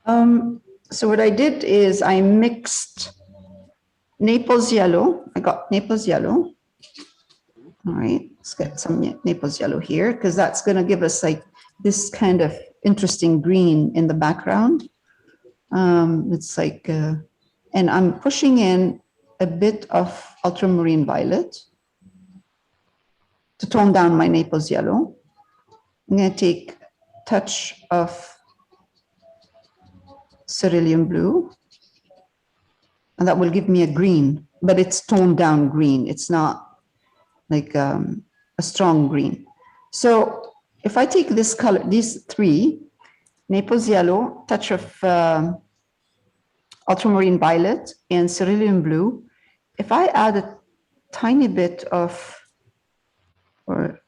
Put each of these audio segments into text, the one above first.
So what I did is I mixed Naples yellow. I got Naples yellow. All right, let's get some Naples yellow here because that's going to give us like this kind of interesting green in the background. It's like, and I'm pushing in a bit of ultramarine violet to tone down my Naples yellow. I'm going to take a touch of cerulean blue, and that will give me a green, but it's toned down green. It's not like a strong green. So if I take this color, these three, Naples yellow, touch of ultramarine violet, and cerulean blue, if I add a tiny bit of, or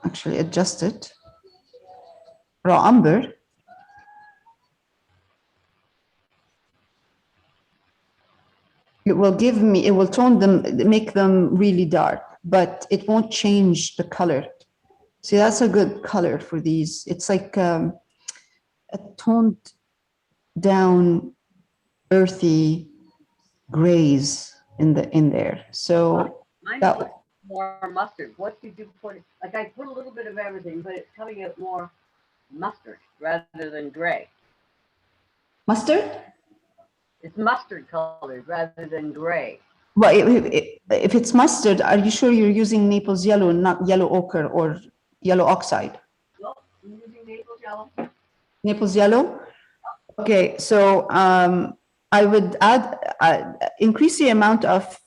actually adjust it, raw umber, it will give me, it will tone them, make them really dark, but it won't change the color. See, that's a good color for these. It's like a toned down, earthy grays in there. So mine that looks more mustard. What did you put? Like I put a little bit of everything, but it's coming out more mustard rather than gray. mustard. It's mustard colored rather than gray. Well, if it's mustard, are you sure you're using Naples yellow and not yellow ochre or yellow oxide? Well, I'm using Naples yellow. Naples yellow? Okay, so I would add, increase the amount of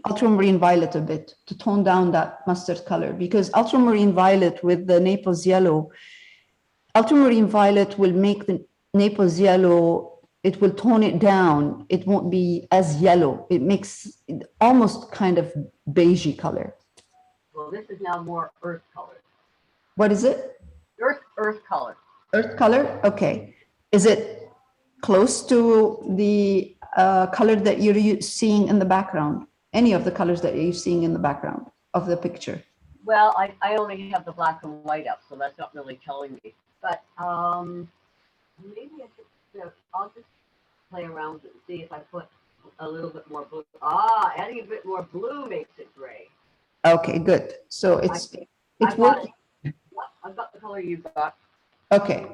ultramarine violet a bit to tone down that mustard color, because ultramarine violet with the Naples yellow, ultramarine violet will make the Naples yellow, it will tone it down. It won't be as yellow. It makes it almost kind of beigey color. Well, this is now more earth color. What is it? Earth color. Earth color? Okay. Is it close to the color that you're seeing in the background? Any of the colors that you're seeing in the background of the picture? Well, I only have the black and white up, so that's not really telling me. But maybe I should, I'll just play around and see if I put a little bit more blue. Ah, adding a bit more blue makes it gray. Okay, good. So it's working. I've got the color you've got. Okay,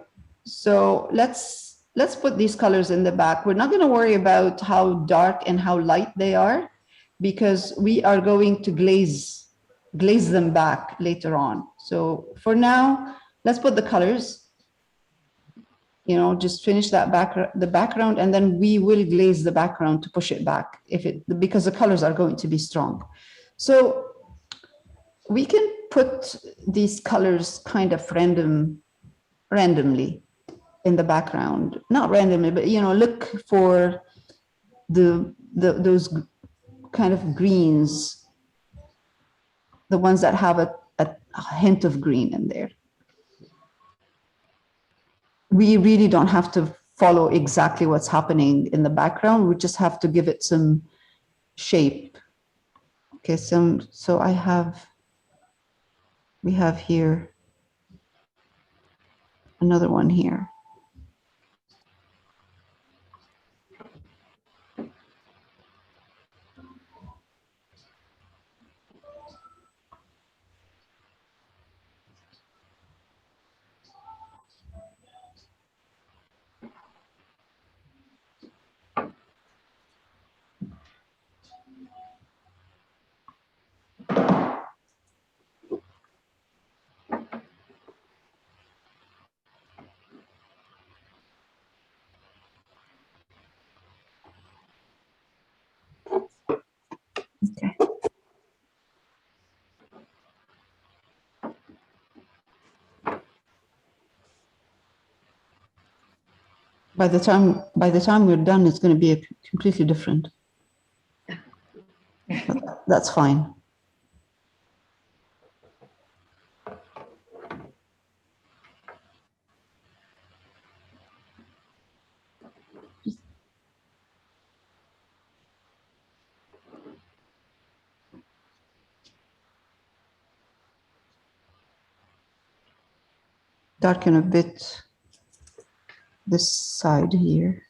so let's put these colors in the back. We're not going to worry about how dark and how light they are, because we are going to glaze them back later on. So for now, let's put the colors, you know, just finish that the background, and then we will glaze the background to push it back because the colors are going to be strong. So we can put these colors kind of randomly in the background, not randomly, but, you know, look for those kind of greens, the ones that have a hint of green in there. We really don't have to follow exactly what's happening in the background. We just have to give it some shape. Okay, so we have here another one here. Okay. By the time we're done, it's going to be completely different. But that's fine. Darken a bit this side here.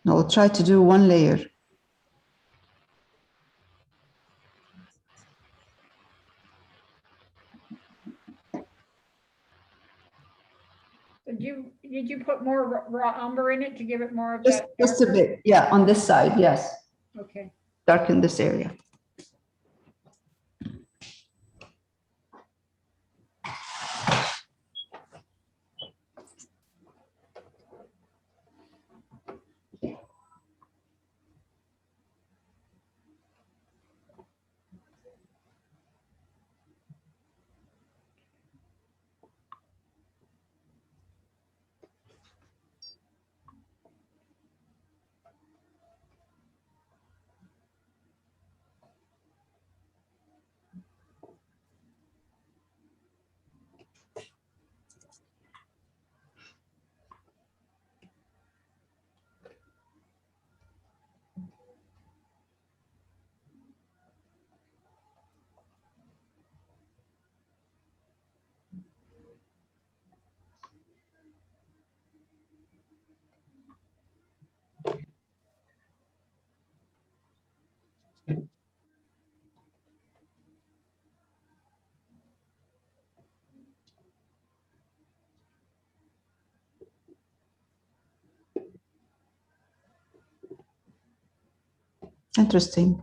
Now we'll try to do one layer. Did you put more raw umber in it to give it more of Just, that just a darker? bit, yeah, on this side, yes. Okay. Darken this area. Interesting.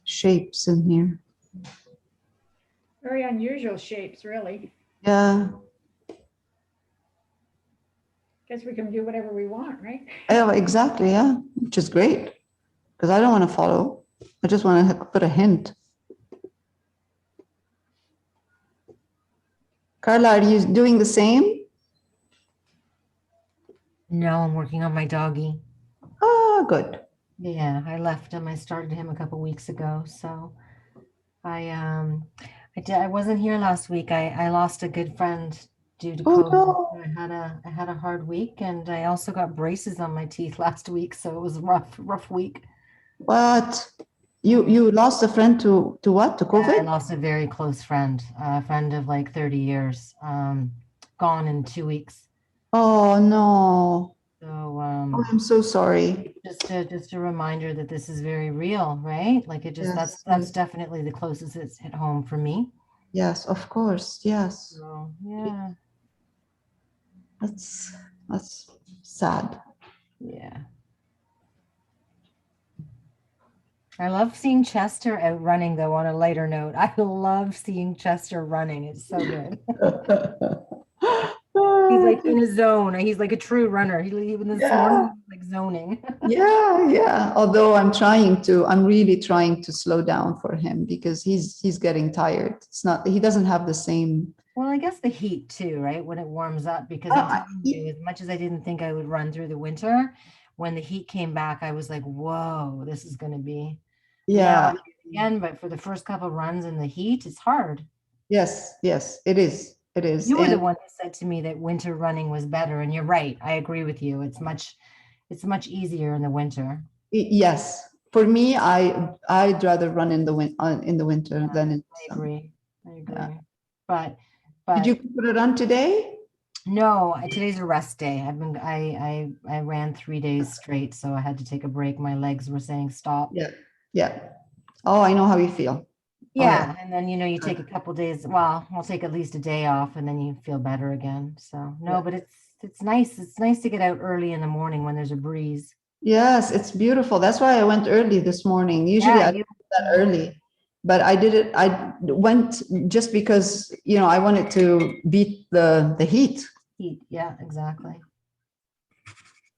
Shapes in here. Very unusual shapes, really. Yeah. Guess we can do whatever we want, right? Oh, exactly. Yeah. Which is great because I don't want to follow. I just want to put a hint. Carla, are you doing the same? No, I'm working on my doggy. Ah, good. Yeah, I left him. I started him a couple weeks ago. So I wasn't here last week. I lost a good friend due to Oh COVID. no. I had a hard week, and I also got braces on my teeth last week, so it was a rough week. What? You lost a friend to what? To Yeah, I COVID? lost a very close friend, a friend of like 30 years, gone in 2 weeks. Oh no. So Oh, I'm so sorry. just a reminder that this is very real, right? Like it just Yes, that's yes, definitely the closest it's hit home for me. yes, of course. Yes. So yeah, That's that's sad. yeah. I love seeing Chester out running though, on a lighter note. I love seeing Chester running. It's so good. He's like in a zone. He's like a true runner. Even this morning, Yeah. he was like zoning. Yeah, yeah. Although I'm really trying to slow down for him because he's getting tired. It's not, he doesn't have the same. Well, I guess the heat too, right? When it warms up, because I'm telling Yeah, you, as much as I didn't think I would run through the winter, when the heat came back, I was like, whoa, this is going to be. Now I yeah. do it again, but for the first couple runs in the heat, it's hard. Yes, yes, it is. It is. You were And the one who said to me that winter running was better, and you're right. I agree with you. It's much easier in the winter. yes, for me, I'd rather run in the winter Yeah, than in I summer. agree. I Yeah. agree. But Did you but put it on today? no, today's a rest day. I ran 3 days straight, so I had to take a break. My legs were saying stop. Yeah, yeah. Oh, I know how you feel. Oh, Yeah, and then you take a couple days. Well, I'll take at least a day off, and then you feel better again. So no, Yeah. but it's nice. It's nice to get out early in the morning when there's a breeze. Yes, it's beautiful. That's why I went early this morning. Usually Yeah, I don't do that early. but I did it. I went just because, you know, I wanted to beat the heat. Heat. Yeah, exactly.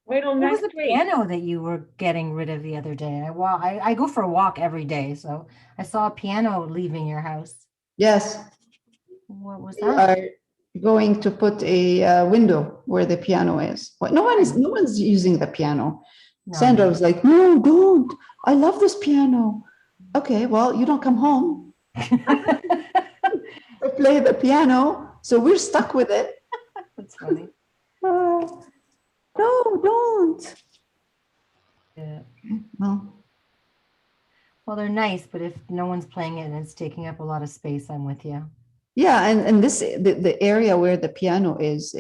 Wait till What was next the week. piano that you were getting rid of the other day? I go for a walk every day, so I saw a piano leaving your house. Yes, What was we that? are going to put a window where the piano is. Well, no one's using the piano. No. Sandra was like, "No, don't. I love this piano." Okay, well, you don't come home to play the piano, so we're stuck with it. That's funny. No, don't. Yeah. Well, Well, they're nice, but if no one's playing it and it's taking up a lot of space, I'm with you. yeah, and the area where the piano is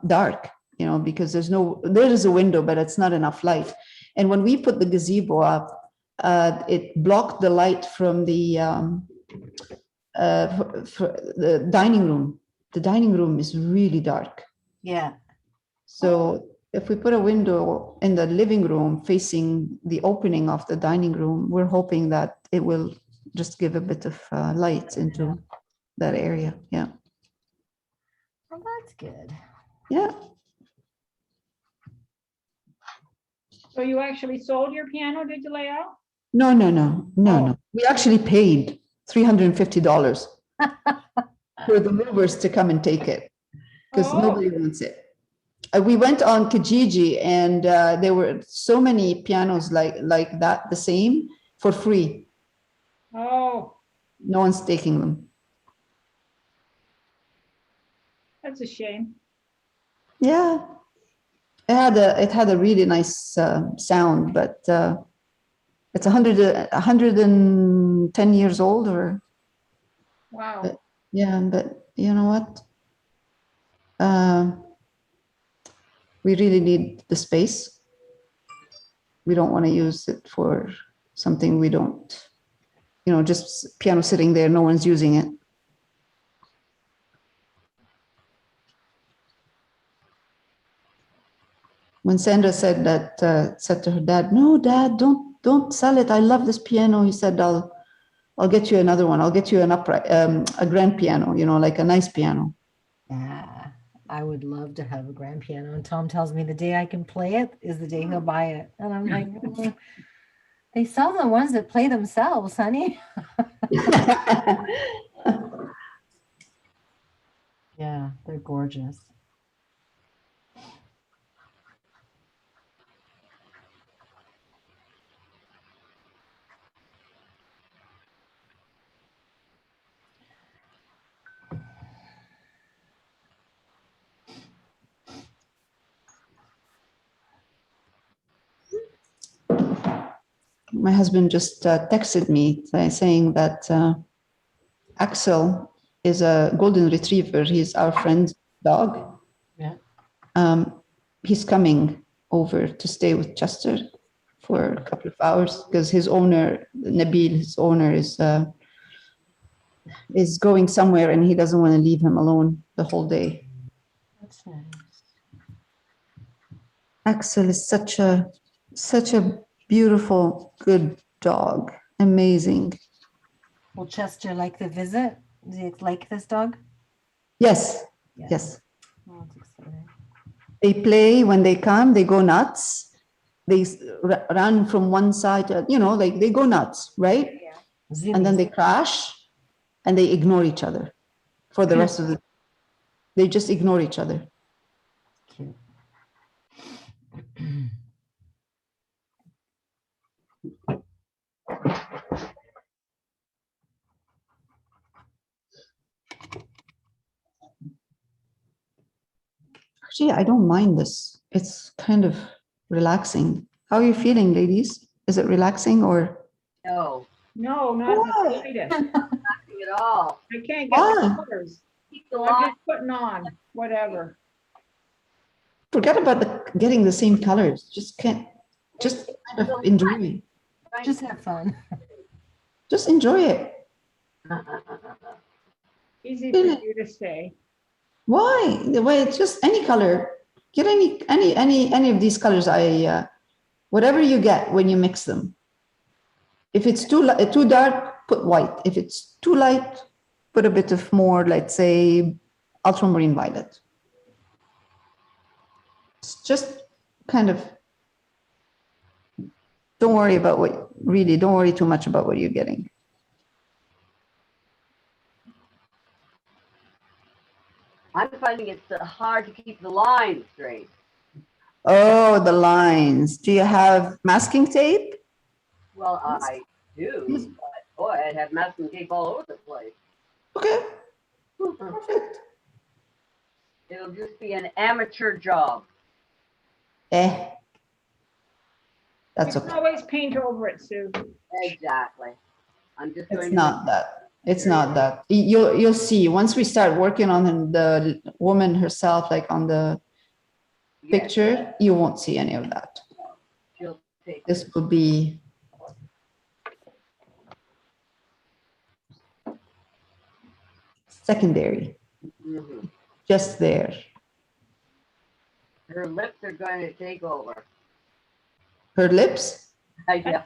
dark, you know, because there is a window, but it's not enough light. And when we put the gazebo up, it blocked the light from the dining room. The dining room is really dark. Yeah. So if we put a window in the living room facing the opening of the dining room, we're hoping that it will just give a bit of light into that area. Yeah. Well, that's good. Yeah. So you actually sold your piano, did you, lay out? No. We actually paid $350 for the movers to come and take it because Oh, nobody wants it. We went on Kijiji and there were so many pianos like that, the same, for free. oh, No one's taking them. that's a shame. Yeah. It had a really nice sound, but it's 110 years old or Wow. yeah, but you know what? We really need the space. We don't want to use it for something we don't, you know, just piano sitting there, no one's using it. When Sandra said that, said to her dad, "No, Dad, don't sell it. I love this piano." He said, "I'll get you another one. I'll get you an upright, a grand piano. You know, like a nice piano." Yeah. I would love to have a grand piano. And Tom tells me the day I can play it is the day he'll buy it. And I'm like, they sell the ones that play themselves, honey. Yeah, they're gorgeous. My husband just texted me saying that Axel is a golden retriever. He's our friend's dog. Yeah. He's coming over to stay with Chester for a couple of hours because his owner, Nabil, his owner is going somewhere and he doesn't want to leave him alone the whole day. That's nice. Axel is such a beautiful, good dog. Amazing. Will Chester like the visit? Does he like this dog? Yes. Yeah. Yes. Oh, that's exciting. They play when they come, they go nuts. They run from one side, you know, like they go nuts, right? Yeah. And then they crash and they ignore each other for the rest of the, they just ignore each other. Cute. Actually, I don't mind this. It's kind of relaxing. How are you feeling, ladies? Is it relaxing or? No, No, not the Why? slightest. nothing at all. I can't get Why? the colors. Keep the I'm light. just putting on whatever. Forget about getting the same colors. Just kind of enjoy. Just have fun. Just enjoy it. Easy for you to say. Why? Well, it's just any color. Get any of these colors. Whatever you get when you mix them. If it's too dark, put white. If it's too light, put a bit of more, let's say, ultramarine violet. It's just kind of, don't worry about what, really, don't worry too much about what you're getting. I'm finding it's hard to keep the lines straight. Oh, the lines. Do you have masking tape? Well, I do, but boy, I'd have masking tape all over the place. Okay, perfect. It'll just be an amateur job. Eh, that's You can okay. always paint over it, Sue. Exactly. I'm just going It's to. not that. It's not that. You'll see once we start working on the woman herself, like on the Yes, picture, you won't see any of that. she'll take This will be secondary, Mhm. just there. Her lips are going to take over. Her lips? Yeah.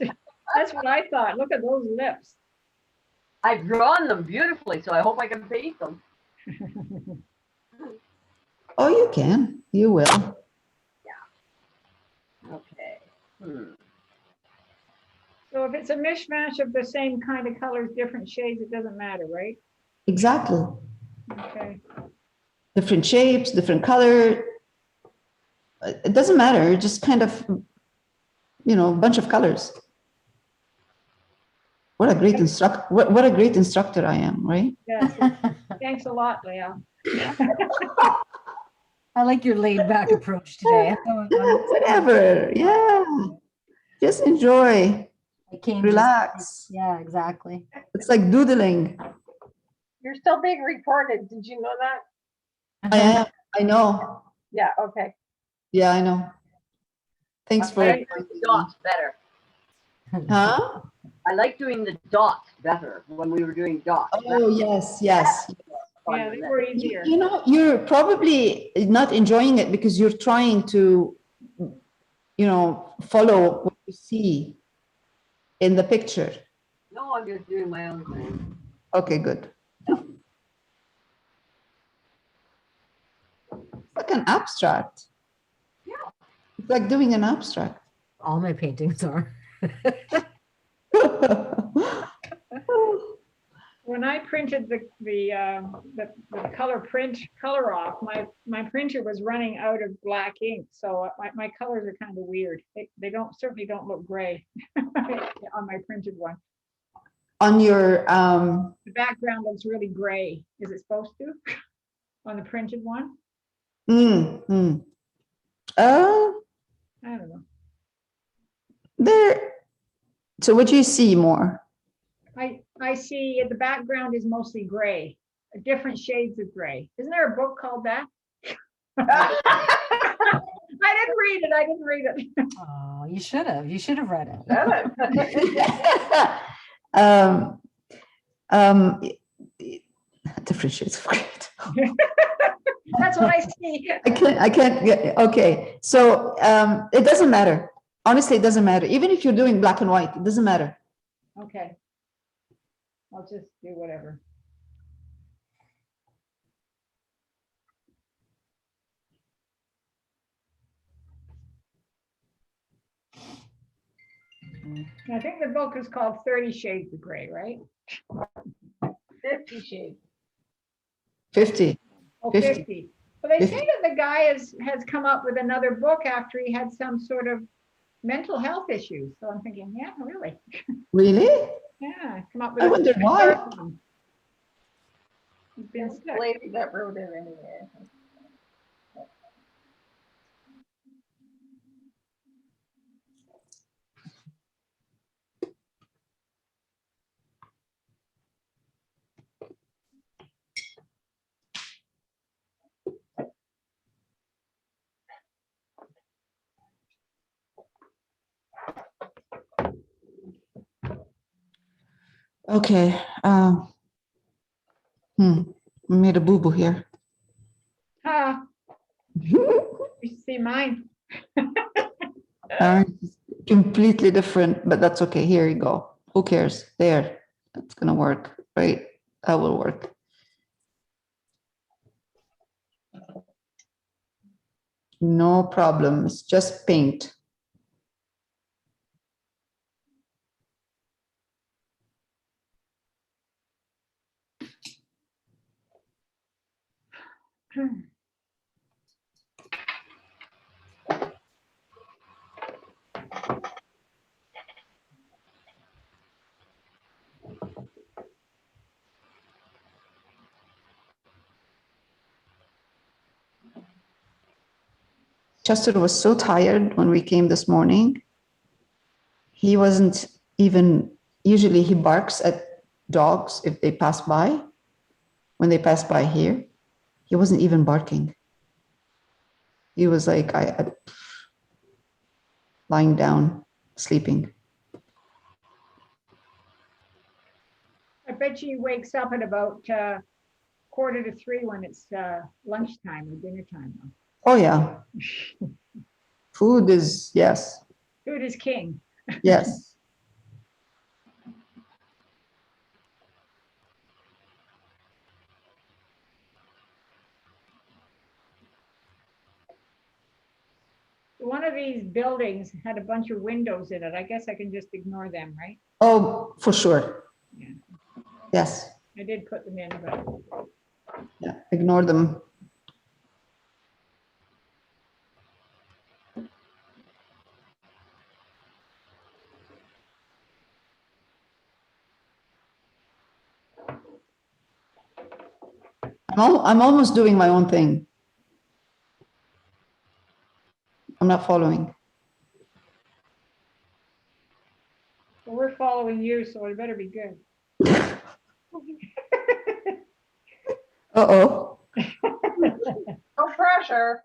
That's what I thought. Look at those lips. I've drawn them beautifully, so I hope I can paint them. Oh, you can. You will. Okay. So if it's a mishmash of the same kind of colors, different shades, it doesn't matter, right? Exactly. Okay. Different shapes, different color. It doesn't matter. Just kind of, you know, a bunch of colors. What a great instructor! What a great instructor I am, right? Yes. Thanks a lot, Leah. I like your laid back approach today. Whatever. Yeah. Just enjoy. I came Relax. Yeah, exactly. It's like doodling. You're still being recorded. Did you know that? I am. I know. Yeah, okay. Yeah, I know. Thanks for. I like doing the dots better. Huh? I like doing the dots better when we were doing dots. Oh, yes, yes. Yeah, they were easier. You know, you're probably not enjoying it because you're trying to, you know, follow what you see in the picture. No, I'm just doing my own thing. Okay, good. It's like an abstract. Yeah. It's like doing an abstract. All my paintings are. When I printed the color off, my printer was running out of black ink, so my colors are kind of weird. They certainly don't look gray on my printed one. On your The background looks really gray. Is it supposed to? On the printed one? uh I don't know. there. So what do you see more? I see the background is mostly gray, different shades of gray. Isn't there a book called that? I didn't read it. Oh, you should have. You should have read it. Different shades of gray. That's what I see. I can't get, okay. So it doesn't matter. Honestly, it doesn't matter. Even if you're doing black and white, it doesn't matter. Okay. I'll just do whatever. I think the book is called 30 Shades of Gray, right? 50 shades. 50. Oh, 50. 50. Well, they 50. say that the guy has come up with another book after he had some sort of mental health issues. So I'm thinking, yeah, really? Really? Yeah, come up with I wonder why. third one. He's been sick. Lady that wrote it anyway. Okay. I made a boo-boo here. Ah, you see mine. Completely different, but that's okay. Here you go. Who cares? There. That's gonna work, right? That will work. No problem. It's just paint. Chester was so tired when we came this morning. He wasn't even, usually he barks at dogs if they pass by. When they pass by here, he wasn't even barking. He was like, lying down, sleeping. I bet you he wakes up at about 2:45 when it's lunchtime or dinner time. Oh yeah. Food is, yes, Food is king. yes. One of these buildings had a bunch of windows in it. I guess I can just ignore them, right? Oh, for sure. Yeah. Yes. I did put them in, but Yeah. Ignore them. I'm almost doing my own thing. I'm not following. well, we're following you, so it better be good. Uh-oh. No pressure.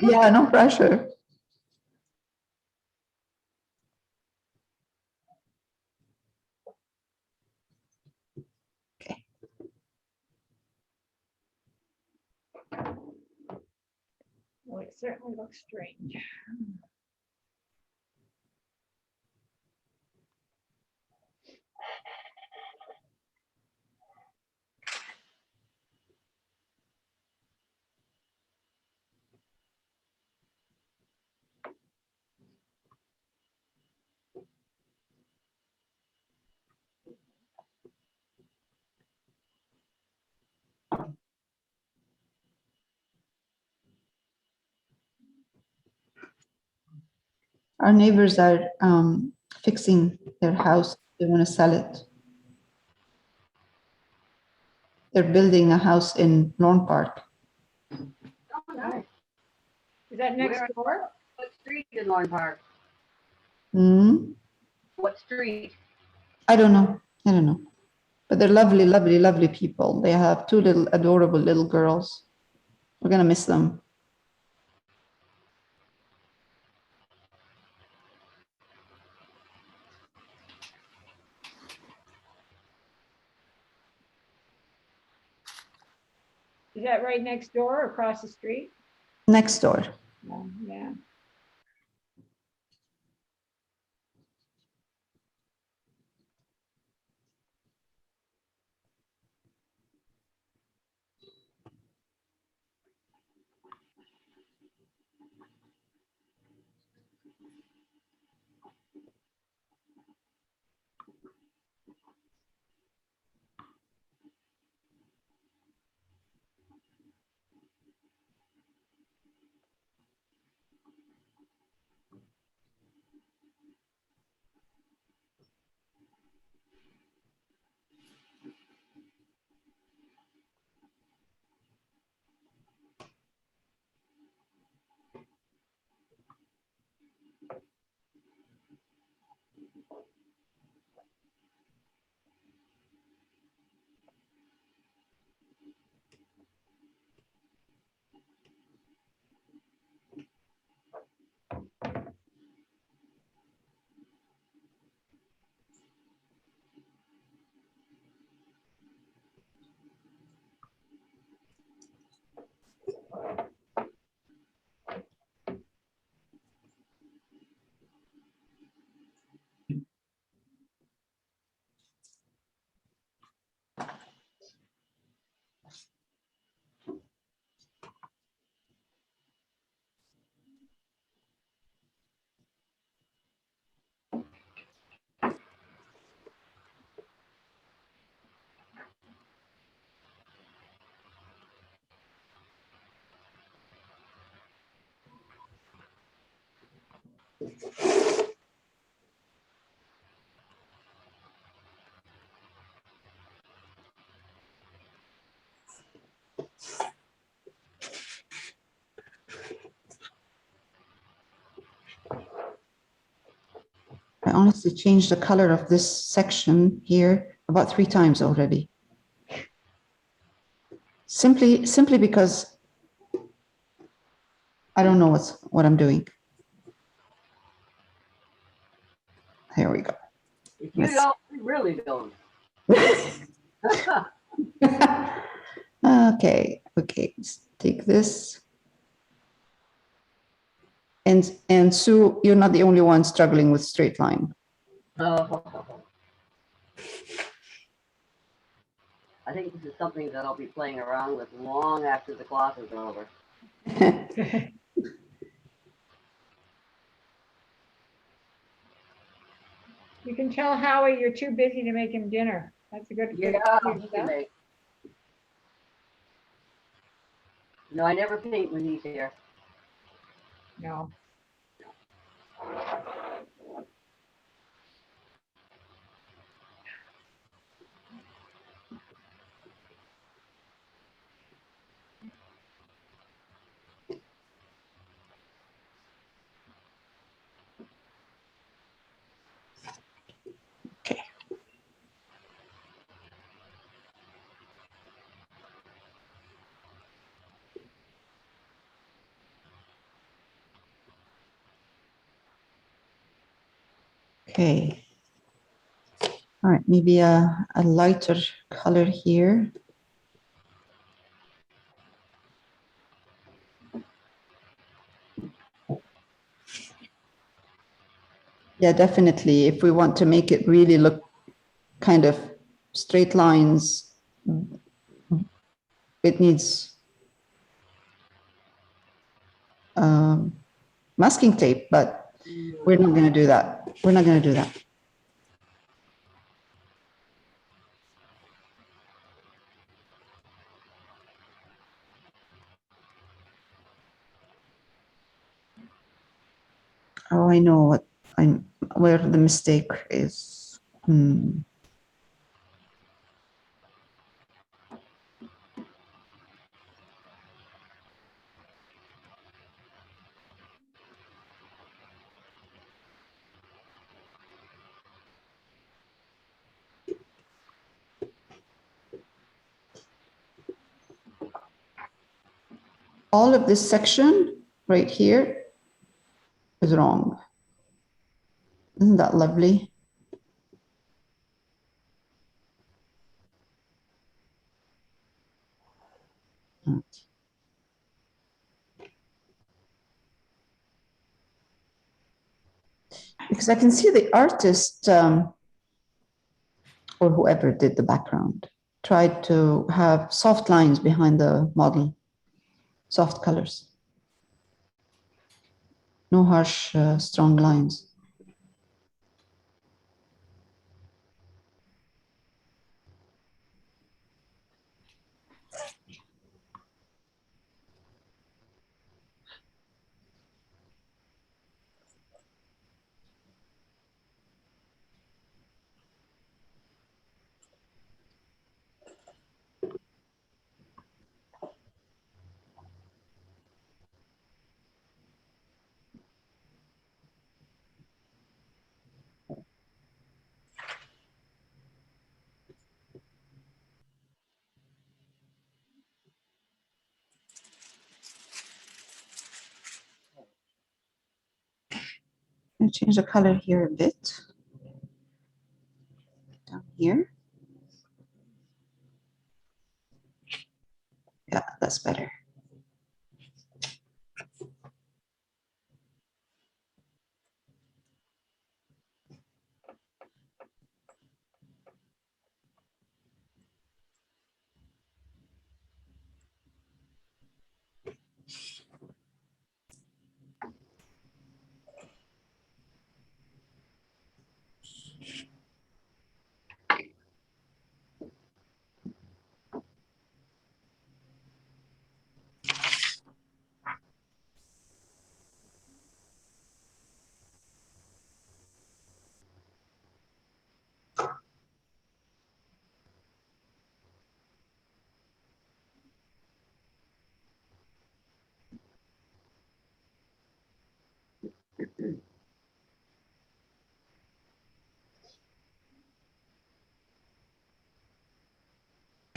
Yeah, no pressure. Okay. Well, it certainly looks strange. Our neighbors are fixing their house. They want to sell it. They're building a house in Lawn Park. Oh, nice. Is that next Where- door? What street in Lorne Park? Hmm? What street? I don't know. I don't know. But they're lovely, lovely, lovely people. They have two little adorable little girls. We're gonna miss them. Is that right next door or across the street? Next door. Yeah. I honestly changed the color of this section here about 3 times already. Simply because I don't know what I'm doing. Here we go. If you Let's- don't, you really don't. Okay, let's take this. And Sue, you're not the only one struggling with straight line. Oh. I think this is something that I'll be playing around with long after the class is over. You can tell Howie you're too busy to make him dinner. That's a good Yeah, excuse, he huh? can make. No, I never paint when he's here. No. Okay. Okay. All right, maybe a lighter color here. Yeah, definitely. If we want to make it really look kind of straight lines, it needs masking tape, but we're not going to do that. We're not going to do that. Oh, I know where the mistake is. All of this section right here is wrong. Isn't that lovely? Because I can see the artist or whoever did the background tried to have soft lines behind the model, soft colors. No harsh, strong lines. I'll change the color here a bit. Down here. Yeah, that's better.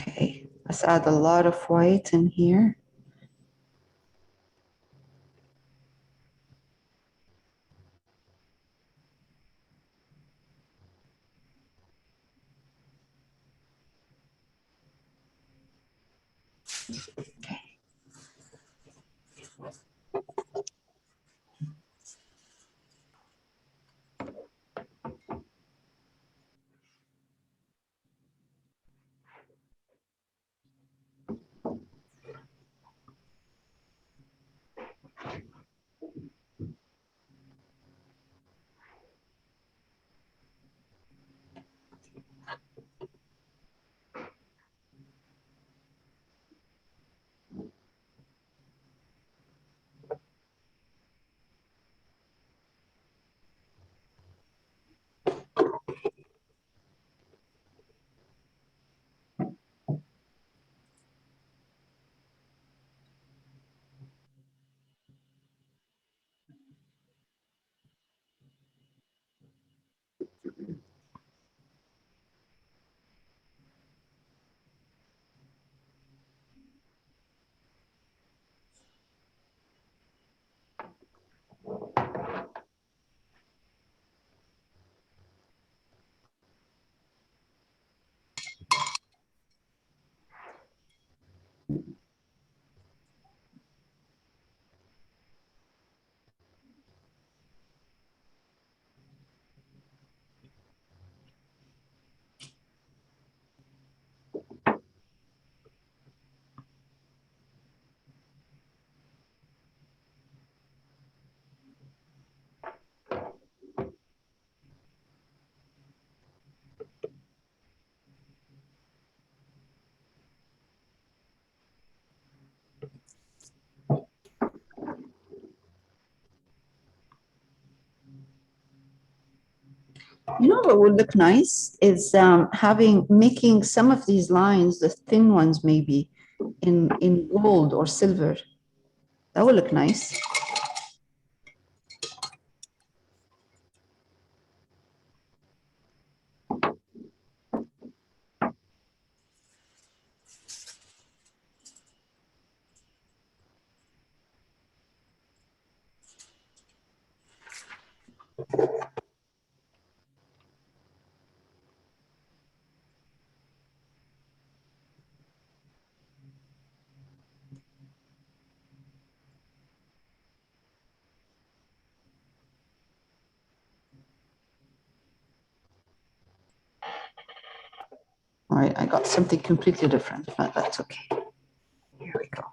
Okay, let's add a lot of white in here. You know what would look nice is making some of these lines, the thin ones maybe, in gold or silver. That would look nice. All right, I got something completely different, but that's okay. Here we go.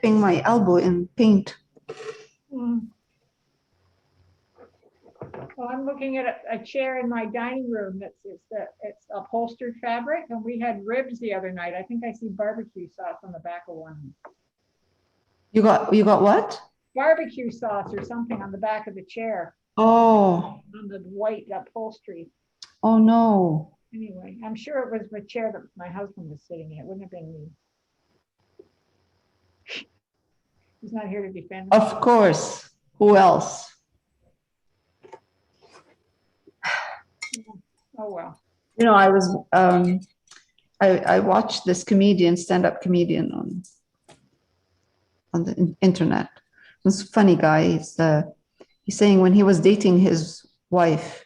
dipping my elbow in paint. Mm. Well, I'm looking at a chair in my dining room it's upholstered fabric, and we had ribs the other night. I think I see barbecue sauce on the back of one. You got what? Barbecue sauce or something on the back of the chair Oh, on the white upholstery. oh no. Anyway, I'm sure it was the chair that my husband was sitting in. It wouldn't have been me. He's not here to defend me. Of course. Who else? Oh, well. You know, I watched this comedian, stand-up comedian on the internet. This funny guy. He's saying when he was dating his wife,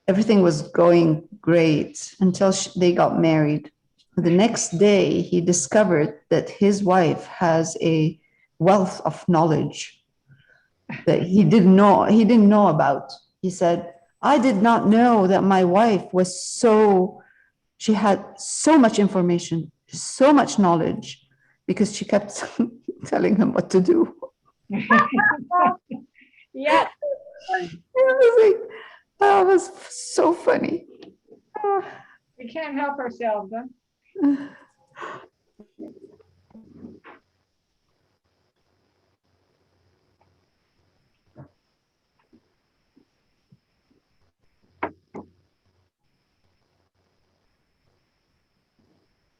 everything was going great until they got married. The next day, he discovered that his wife has a wealth of knowledge that he didn't know about. He said, I did not know that my wife she had so much information, so much knowledge, because she kept telling him what to do. Yeah. That was so funny. We can't help ourselves, huh?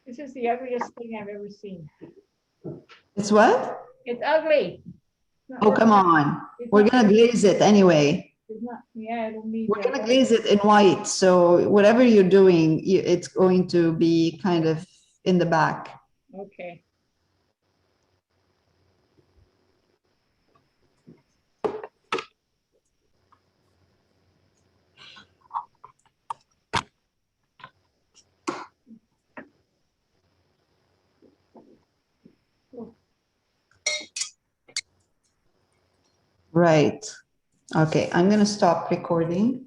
This is the ugliest thing I've ever seen. It's what? It's ugly. Oh, come on. We're going to glaze it anyway. Yeah, it'll need. We're going to glaze it in white. So whatever you're doing, it's going to be kind of in the back. Okay. Right. Okay, I'm going to stop recording.